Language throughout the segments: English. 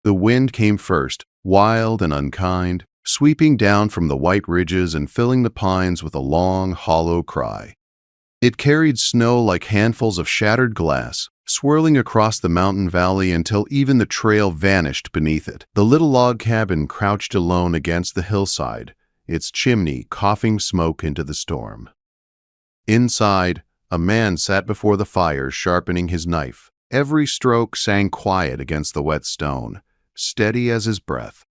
The wind came first, wild and unkind, sweeping down from the white ridges and filling the pines with a long, hollow cry. It carried snow like handfuls of shattered glass, swirling across the mountain valley until even the trail vanished beneath it. The little log cabin crouched alone against the hillside, its chimney coughing smoke into the storm. Inside, a man sat before the fire sharpening his knife. Every stroke sang quiet against the wet stone, steady as his breath.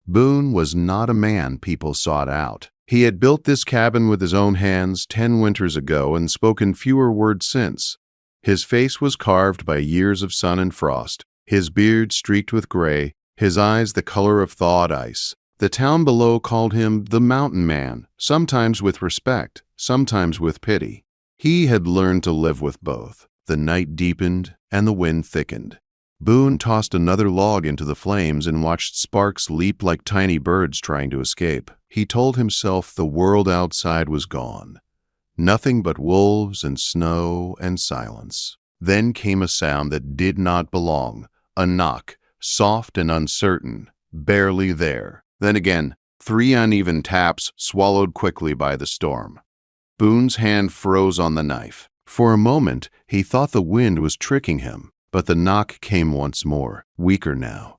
Boone was not a man people sought out. He had built this cabin with his own hands 10 winters ago and spoken fewer words since. His face was carved by years of sun and frost, his beard streaked with gray, his eyes the color of thawed ice. The town below called him the Mountain Man, sometimes with respect, sometimes with pity. He had learned to live with both. The night deepened and the wind thickened. Boone tossed another log into the flames and watched sparks leap like tiny birds trying to escape. He told himself the world outside was gone. Nothing but wolves and snow and silence. Then came a sound that did not belong, a knock, soft and uncertain, barely there. Then again, 3 uneven taps swallowed quickly by the storm. Boone's hand froze on the knife. For a moment, he thought the wind was tricking him, but the knock came once more, weaker now.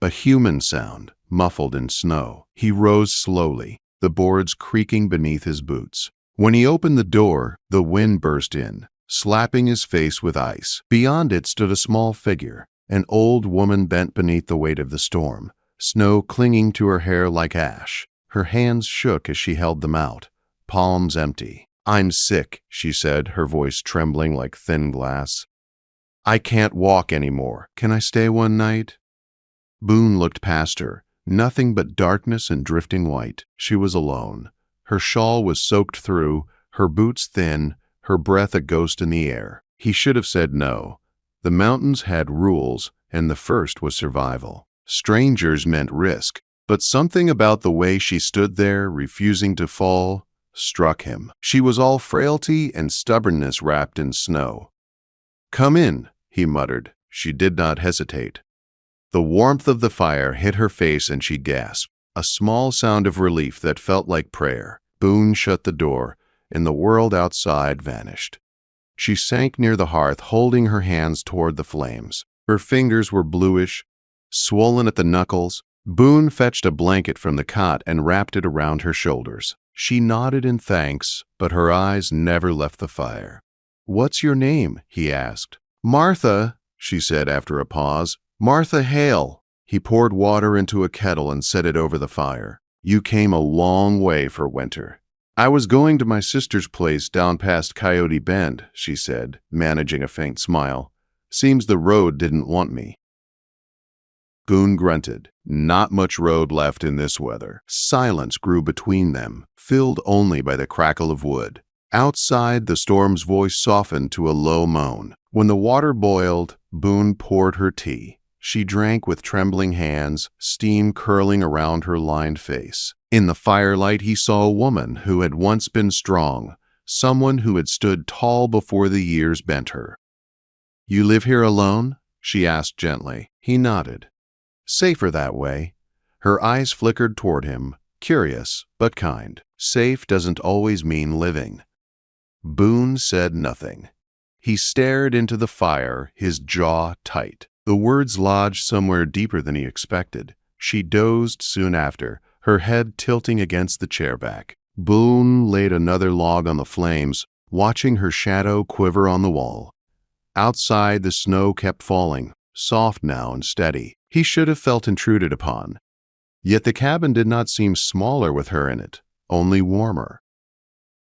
A human sound, muffled in snow. He rose slowly, the boards creaking beneath his boots. When he opened the door, the wind burst in, slapping his face with ice. Beyond it stood a small figure, an old woman bent beneath the weight of the storm, snow clinging to her hair like ash. Her hands shook as she held them out, palms empty. "I'm sick," she said, her voice trembling like thin glass. "I can't walk anymore. Can I stay one night?" Boone looked past her. Nothing but darkness and drifting white. She was alone. Her shawl was soaked through, her boots thin, her breath a ghost in the air. He should have said no. The mountains had rules, and the first was survival. Strangers meant risk, but something about the way she stood there, refusing to fall, struck him. She was all frailty and stubbornness wrapped in snow. "Come in," he muttered. She did not hesitate. The warmth of the fire hit her face and she gasped, a small sound of relief that felt like prayer. Boone shut the door, and the world outside vanished. She sank near the hearth, holding her hands toward the flames. Her fingers were bluish, swollen at the knuckles. Boone fetched a blanket from the cot and wrapped it around her shoulders. She nodded in thanks, but her eyes never left the fire. "What's your name?" he asked. "Martha," she said after a pause. "Martha Hale." He poured water into a kettle and set it over the fire. "You came a long way for winter." "I was going to my sister's place down past Coyote Bend," she said, managing a faint smile. "Seems the road didn't want me." Boone grunted. Not much road left in this weather. Silence grew between them, filled only by the crackle of wood. Outside, the storm's voice softened to a low moan. When the water boiled, Boone poured her tea. She drank with trembling hands, steam curling around her lined face. In the firelight, he saw a woman who had once been strong, someone who had stood tall before the years bent her. "You live here alone?" she asked gently. He nodded. "Safer that way." Her eyes flickered toward him, curious but kind. Safe doesn't always mean living. Boone said nothing. He stared into the fire, his jaw tight. The words lodged somewhere deeper than he expected. She dozed soon after, her head tilting against the chair back. Boone laid another log on the flames, watching her shadow quiver on the wall. Outside, the snow kept falling, soft now and steady. He should have felt intruded upon. Yet the cabin did not seem smaller with her in it, only warmer.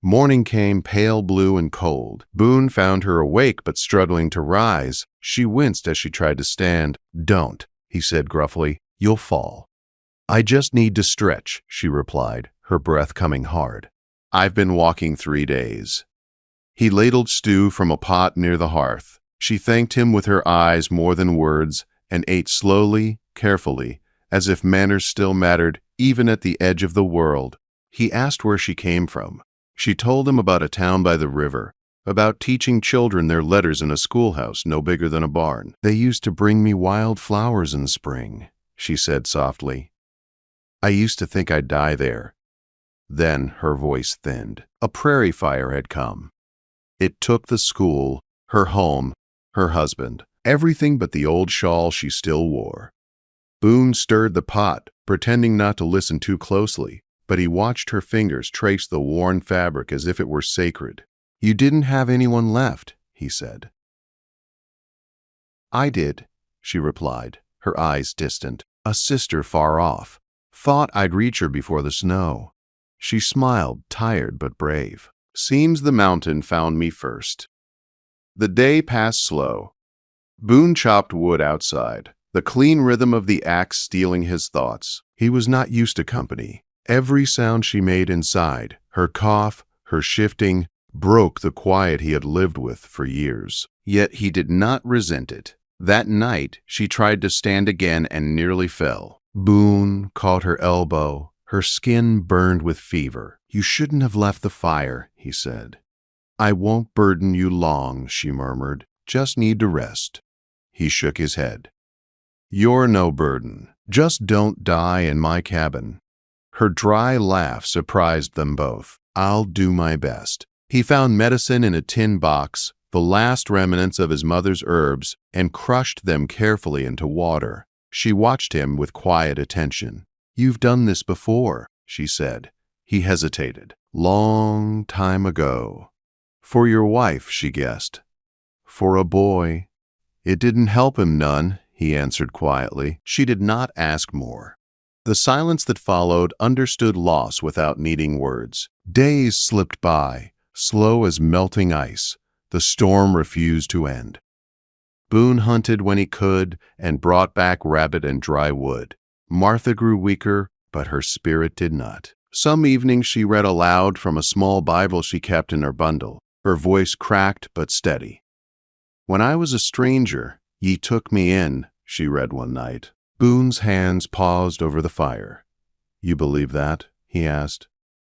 Morning came, pale blue and cold. Boone found her awake but struggling to rise. She winced as she tried to stand. "Don't," he said gruffly. "You'll fall." "I just need to stretch," she replied, her breath coming hard. "I've been walking 3 days." He ladled stew from a pot near the hearth. She thanked him with her eyes more than words and ate slowly, carefully, as if manners still mattered even at the edge of the world. He asked where she came from. She told him about a town by the river, About teaching children their letters in a schoolhouse no bigger than a barn. They used to bring me wild flowers in spring, she said softly. I used to think I'd die there. Then her voice thinned. A prairie fire had come. It took the school, her home, her husband, everything but the old shawl she still wore. Boone stirred the pot, pretending not to listen too closely, but he watched her fingers trace the worn fabric as if it were sacred. You didn't have anyone left, he said. I did, she replied, her eyes distant. A sister far off. Thought I'd reach her before the snow. She smiled, tired but brave. Seems the mountain found me first. The day passed slow. Boone chopped wood outside, the clean rhythm of the axe stealing his thoughts. He was not used to company. Every sound she made inside, her cough, her shifting, broke the quiet he had lived with for years. Yet he did not resent it. That night, she tried to stand again and nearly fell. Boone caught her elbow. Her skin burned with fever. You shouldn't have left the fire, he said. I won't burden you long, she murmured. Just need to rest. He shook his head. You're no burden. Just don't die in my cabin. Her dry laugh surprised them both. I'll do my best. He found medicine in a tin box, the last remnants of his mother's herbs, and crushed them carefully into water. She watched him with quiet attention. You've done this before, she said. He hesitated. Long time ago. For your wife, she guessed. For a boy. It didn't help him none, he answered quietly. She did not ask more. The silence that followed understood loss without needing words. Days slipped by, slow as melting ice. The storm refused to end. Boone hunted when he could and brought back rabbit and dry wood. Martha grew weaker, but her spirit did not. Some evenings she read aloud from a small Bible she kept in her bundle, her voice cracked but steady. When I was a stranger, ye took me in, she read one night. Boone's hands paused over the fire. You believe that? He asked.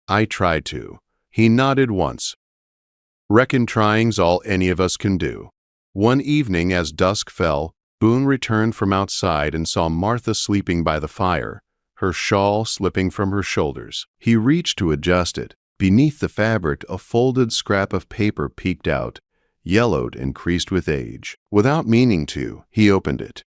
I try to. He nodded once. Reckon trying's all any of us can do. One evening as dusk fell, Boone returned from outside and saw Martha sleeping by the fire, her shawl slipping from her shoulders. He reached to adjust it. Beneath the fabric, a folded scrap of paper peeked out, yellowed and creased with age. Without meaning to, he opened it.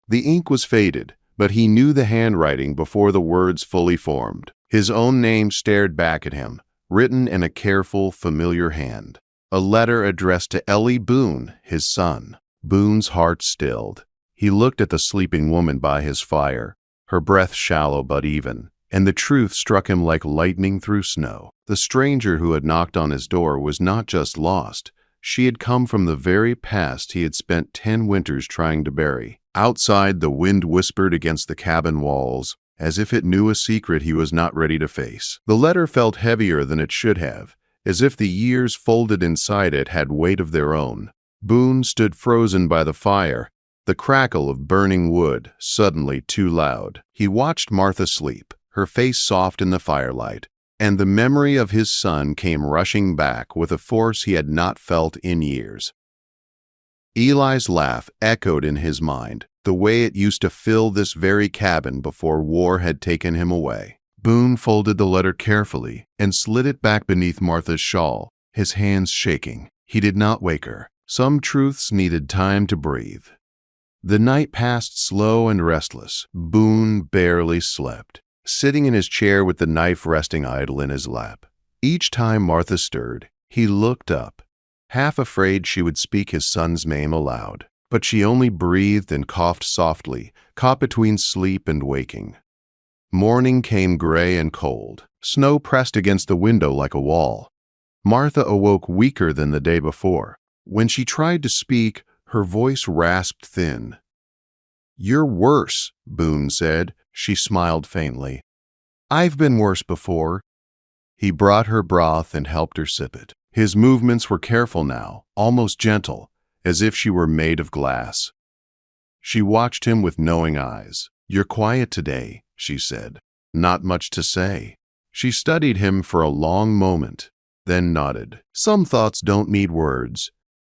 The ink was faded, but he knew the handwriting before the words fully formed. His own name stared back at him, written in a careful, familiar hand. A letter addressed to Ellie Boone, his son. Boone's heart stilled. He looked at the sleeping woman by his fire, her breath shallow but even, and the truth struck him like lightning through snow. The stranger who had knocked on his door was not just lost. She had come from the very past he had spent 10 winters trying to bury. Outside, the wind whispered against the cabin walls, as if it knew a secret he was not ready to face. The letter felt heavier than it should have, as if the years folded inside it had weight of their own. Boone stood frozen by the fire, the crackle of burning wood suddenly too loud. He watched Martha sleep, her face soft in the firelight, and the memory of his son came rushing back with a force he had not felt in years. Eli's laugh echoed in his mind, the way it used to fill this very cabin before war had taken him away. Boone folded the letter carefully and slid it back beneath Martha's shawl, his hands shaking. He did not wake her. Some truths needed time to breathe. The night passed slow and restless. Boone barely slept, sitting in his chair with the knife resting idle in his lap. Each time Martha stirred, he looked up, half afraid she would speak his son's name aloud. But she only breathed and coughed softly, caught between sleep and waking. Morning came gray and cold. Snow pressed against the window like a wall. Martha awoke weaker than the day before. When she tried to speak, her voice rasped thin. You're worse, Boone said. She smiled faintly. I've been worse before. He brought her broth and helped her sip it. His movements were careful now, almost gentle, as if she were made of glass. She watched him with knowing eyes. You're quiet today, she said. Not much to say. She studied him for a long moment. then nodded. Some thoughts don't need words.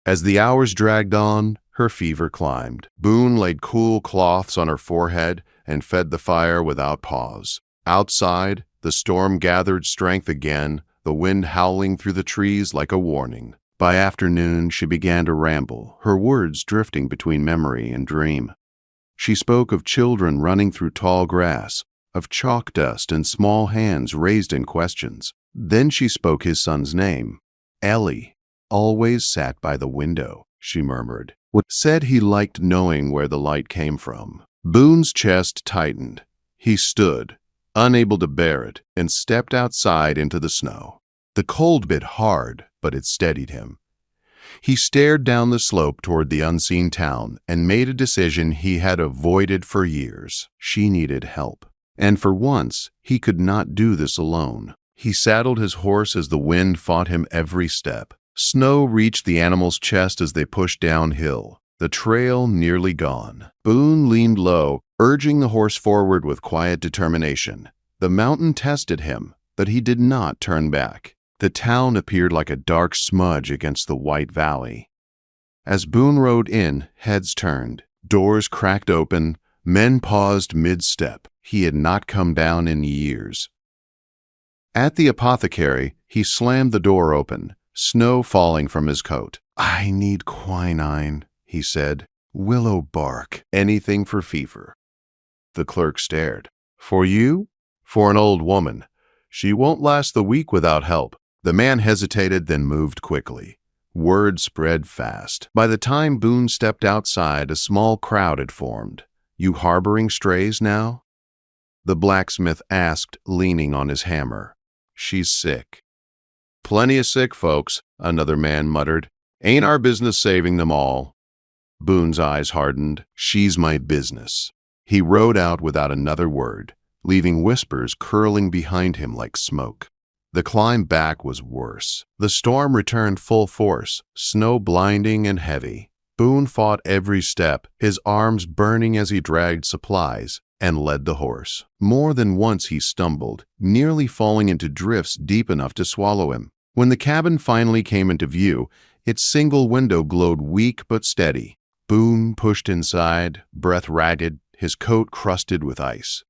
As the hours dragged on, her fever climbed. Boone laid cool cloths on her forehead and fed the fire without pause. Outside, the storm gathered strength again, the wind howling through the trees like a warning. By afternoon, she began to ramble, her words drifting between memory and dream. She spoke of children running through tall grass, of chalk dust and small hands raised in questions. Then she spoke his son's name. Ellie always sat by the window, she murmured. Said he liked knowing where the light came from. Boone's chest tightened. He stood, unable to bear it, and stepped outside into the snow. The cold bit hard, but it steadied him. He stared down the slope toward the unseen town and made a decision he had avoided for years. She needed help. And for once, he could not do this alone. He saddled his horse as the wind fought him every step. Snow reached the animal's chest as they pushed downhill, the trail nearly gone. Boone leaned low, urging the horse forward with quiet determination. The mountain tested him, but he did not turn back. The town appeared like a dark smudge against the white valley. As Boone rode in, heads turned, doors cracked open, men paused mid-step. He had not come down in years. At the apothecary, he slammed the door open, snow falling from his coat. "I need quinine," he said. "Willow bark. Anything for fever." The clerk stared. "For you?" "For an old woman. She won't last the week without help." The man hesitated, then moved quickly. Word spread fast. By the time Boone stepped outside, a small crowd had formed. "You harboring strays now?" The blacksmith asked, leaning on his hammer. "She's sick." "Plenty of sick folks," another man muttered. "Ain't our business saving them all?" Boone's eyes hardened. "She's my business." He rode out without another word, leaving whispers curling behind him like smoke. The climb back was worse. The storm returned full force, snow blinding and heavy. Boone fought every step, his arms burning as he dragged supplies and led the horse. More than once he stumbled, nearly falling into drifts deep enough to swallow him. When the cabin finally came into view, its single window glowed weak but steady. Boone pushed inside, breath ragged, his coat crusted with ice.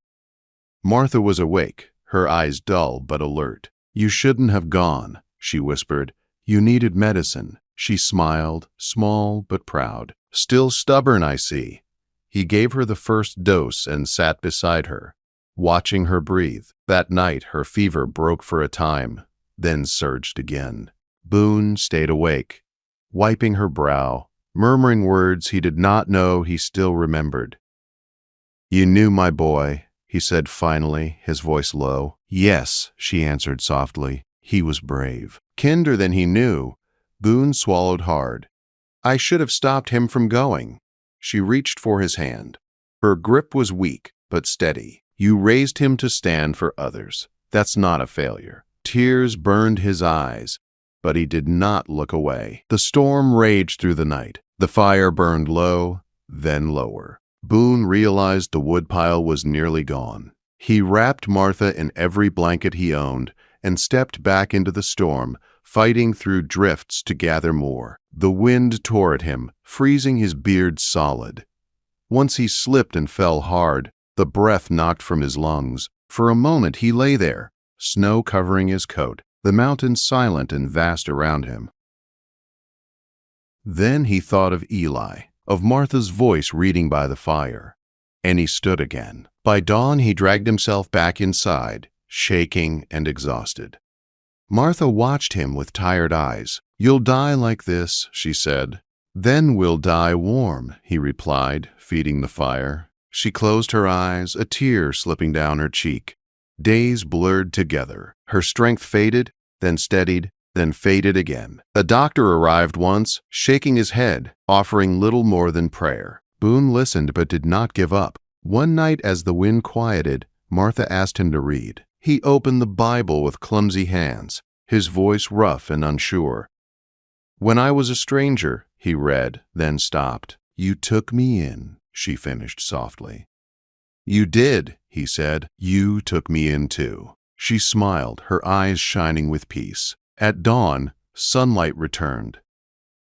Martha was awake, her eyes dull but alert. "You shouldn't have gone," she whispered. "You needed medicine." She smiled, small but proud. "Still stubborn, I see." He gave her the first dose and sat beside her, watching her breathe. That night, her fever broke for a time, then surged again. Boone stayed awake, wiping her brow, murmuring words he did not know he still remembered. "You knew my boy," he said finally, his voice low. "Yes," she answered softly. "He was brave." Kinder than he knew, Boone swallowed hard. "I should have stopped him from going." She reached for his hand. Her grip was weak, but steady. "You raised him to stand for others. That's not a failure." Tears burned his eyes, but he did not look away. The storm raged through the night. The fire burned low, then lower. Boone realized the woodpile was nearly gone. He wrapped Martha in every blanket he owned and stepped back into the storm, fighting through drifts to gather more. The wind tore at him, freezing his beard solid. Once he slipped and fell hard, the breath knocked from his lungs. For a moment he lay there, snow covering his coat, the mountains silent and vast around him. Then he thought of Eli, of Martha's voice reading by the fire, and he stood again. By dawn he dragged himself back inside, shaking and exhausted. Martha watched him with tired eyes. "You'll die like this," she said. "Then we'll die warm," he replied, feeding the fire. She closed her eyes, a tear slipping down her cheek. Days blurred together. Her strength faded, then steadied, then faded again. A doctor arrived once, shaking his head, offering little more than prayer. Boone listened but did not give up. One night as the wind quieted, Martha asked him to read. He opened the Bible with clumsy hands, his voice rough and unsure. "When I was a stranger," he read, then stopped. "You took me in," she finished softly. "You did," he said. "You took me in too." She smiled, her eyes shining with peace. At dawn, sunlight returned.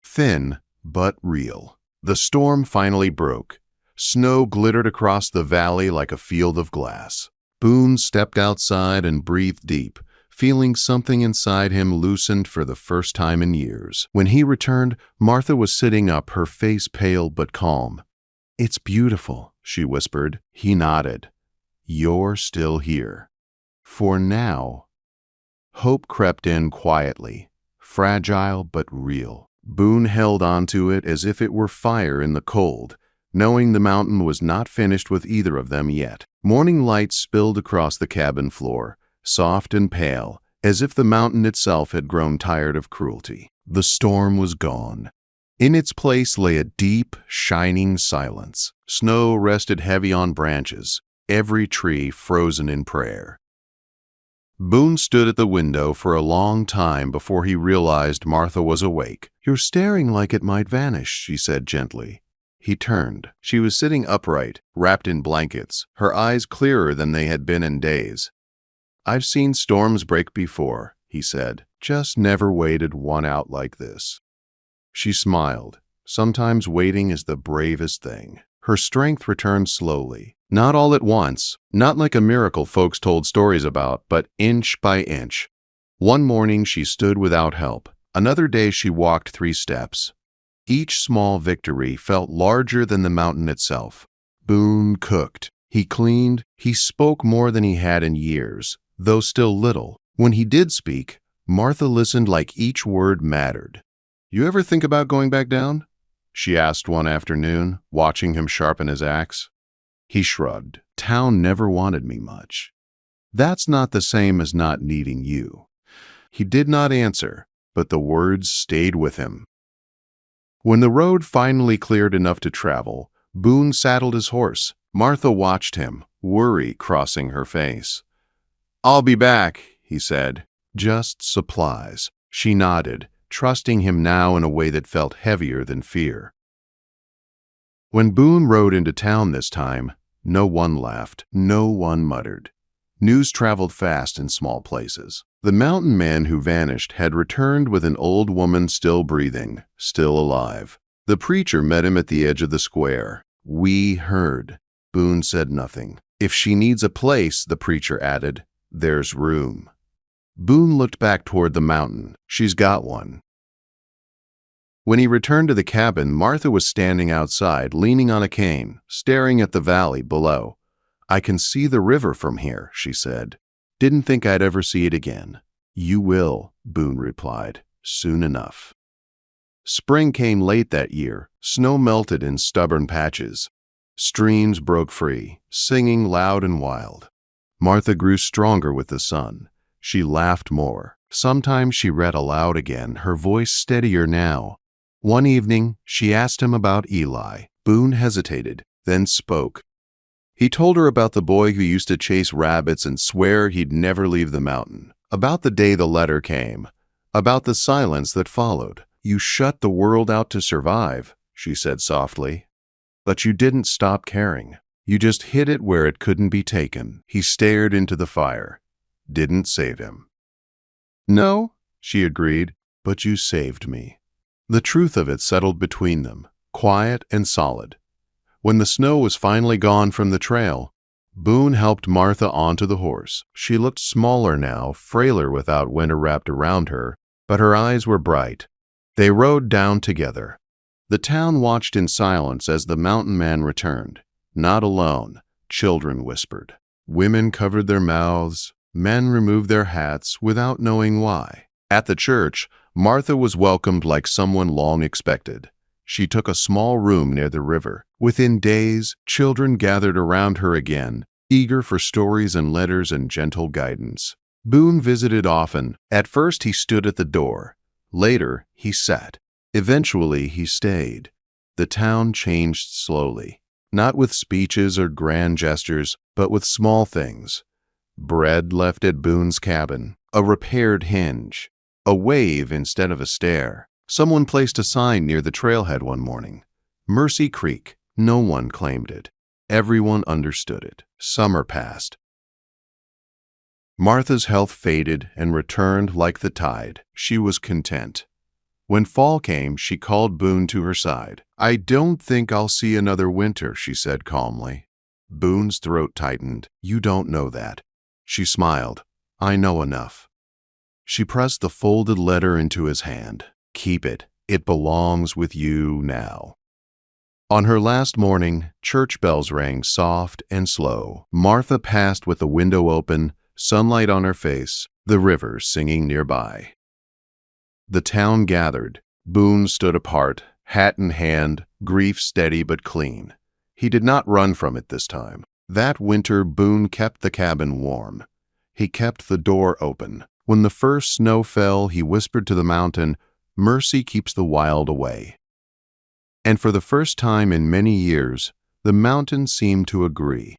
Thin, but real. The storm finally broke. Snow glittered across the valley like a field of glass. Boone stepped outside and breathed deep, feeling something inside him loosened for the first time in years. When he returned, Martha was sitting up, her face pale but calm. "It's beautiful," she whispered. He nodded. "You're still here. For now." Hope crept in quietly, fragile but real. Boone held onto it as if it were fire in the cold, knowing the mountain was not finished with either of them yet. Morning light spilled across the cabin floor, soft and pale, as if the mountain itself had grown tired of cruelty. The storm was gone. In its place lay a deep, shining silence. Snow rested heavy on branches, every tree frozen in prayer. Boone stood at the window for a long time before he realized Martha was awake. "You're staring like it might vanish," she said gently. He turned. She was sitting upright, wrapped in blankets, her eyes clearer than they had been in days. "I've seen storms break before," he said, "just never waited one out like this." She smiled. Sometimes waiting is the bravest thing. Her strength returned slowly. Not all at once, not like a miracle folks told stories about, but inch by inch. One morning she stood without help. Another day she walked 3 steps. Each small victory felt larger than the mountain itself. Boone cooked. He cleaned. He spoke more than he had in years, though still little. When he did speak, Martha listened like each word mattered. "You ever think about going back down?" she asked one afternoon, watching him sharpen his axe. He shrugged. "Town never wanted me much." "That's not the same as not needing you." He did not answer, but the words stayed with him. When the road finally cleared enough to travel, Boone saddled his horse. Martha watched him, worry crossing her face. "I'll be back," he said. "Just supplies." She nodded, trusting him now in a way that felt heavier than fear. When Boone rode into town this time, no one laughed, no one muttered. News traveled fast in small places. The mountain man who vanished had returned with an old woman still breathing, still alive. The preacher met him at the edge of the square. "We heard." Boone said nothing. "If she needs a place," the preacher added, "there's room." Boone looked back toward the mountain. "She's got one." When he returned to the cabin, Martha was standing outside, leaning on a cane, staring at the valley below. "I can see the river from here," she said. "Didn't think I'd ever see it again." "You will," Boone replied, "soon enough." Spring came late that year. Snow melted in stubborn patches. Streams broke free, singing loud and wild. Martha grew stronger with the sun. She laughed more. Sometimes she read aloud again, her voice steadier now. One evening, she asked him about Eli. Boone hesitated, then spoke. He told her about the boy who used to chase rabbits and swear he'd never leave the mountain, about the day the letter came, about the silence that followed. "You shut the world out to survive," she said softly. "But you didn't stop caring. You just hid it where it couldn't be taken." He stared into the fire. "Didn't save him." "No," she agreed, "but you saved me." The truth of it settled between them, quiet and solid. When the snow was finally gone from the trail, Boone helped Martha onto the horse. She looked smaller now, frailer without winter wrapped around her, but her eyes were bright. They rode down together. The town watched in silence as the mountain man returned. Not alone, children whispered. Women covered their mouths. Men removed their hats without knowing why. At the church, Martha was welcomed like someone long expected. She took a small room near the river. Within days, children gathered around her again, eager for stories and letters and gentle guidance. Boone visited often. At first he stood at the door. Later he sat. Eventually he stayed. The town changed slowly, not with speeches or grand gestures, but with small things. Bread left at Boone's cabin, a repaired hinge, a wave instead of a stare. Someone placed a sign near the trailhead one morning. Mercy Creek. No one claimed it. Everyone understood it. Summer passed. Martha's health faded and returned like the tide. She was content. When fall came, she called Boone to her side. "I don't think I'll see another winter," she said calmly. Boone's throat tightened. "You don't know that." She smiled. "I know enough." She pressed the folded letter into his hand. "Keep it. It belongs with you now." On her last morning, church bells rang soft and slow. Martha passed with the window open, sunlight on her face, the river singing nearby. The town gathered. Boone stood apart, hat in hand, grief steady but clean. He did not run from it this time. That winter, Boone kept the cabin warm. He kept the door open. When the first snow fell, he whispered to the mountain, "Mercy keeps the wild away." And for the first time in many years, the mountain seemed to agree.